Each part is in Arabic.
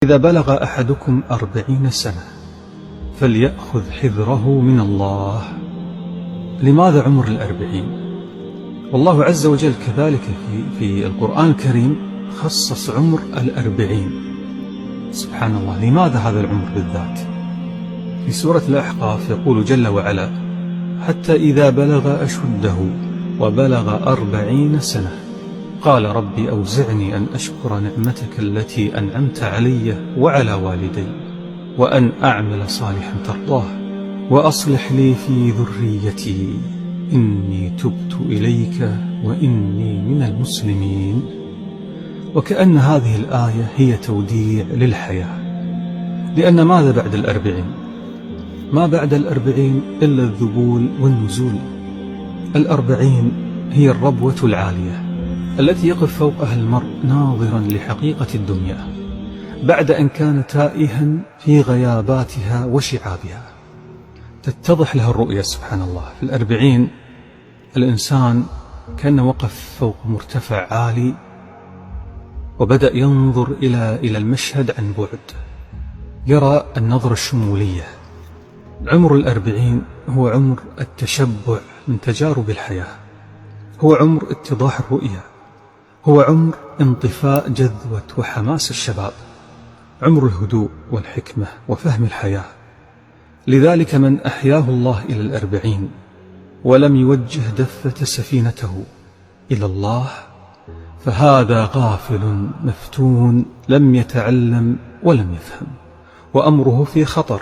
إذا بلغ أحدكم 40 سنة فليأخذ حذره من الله. لماذا عمر 40؟ والله عز وجل كذلك في القرآن الكريم خصص عمر 40. سبحان الله، لماذا هذا العمر بالذات؟ في سورة الأحقاف يقول جل وعلا: حتى إذا بلغ أشده وبلغ 40 سنة قال ربي أوزعني أن أشكر نعمتك التي أنعمت علي وعلى والدي وأن أعمل صالحا ترضاه وأصلح لي في ذريتي إني تبت إليك وإني من المسلمين. وكأن هذه الآية هي توديع للحياة، لأن ماذا بعد 40؟ ما بعد 40 إلا الذبول والنزول. 40 هي الربوة العالية التي يقف فوقها المرء ناظرا لحقيقة الدنيا بعد أن كان تائها في غياباتها وشعابها، تتضح له الرؤية. سبحان الله، في 40 الإنسان كان وقف فوق مرتفع عالي وبدأ ينظر إلى المشهد عن بعد، يرى النظرة الشمولية. عمر 40 هو عمر التشبع من تجارب الحياة، هو عمر اتضاح الرؤية، هو عمر انطفاء جذوة وحماس الشباب، عمر الهدوء والحكمة وفهم الحياة. لذلك من أحياه الله إلى 40 ولم يوجه دفة سفينته إلى الله فهذا غافل مفتون لم يتعلم ولم يفهم، وأمره في خطر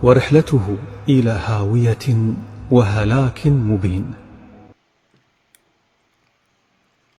ورحلته إلى هاوية وهلاك مبين.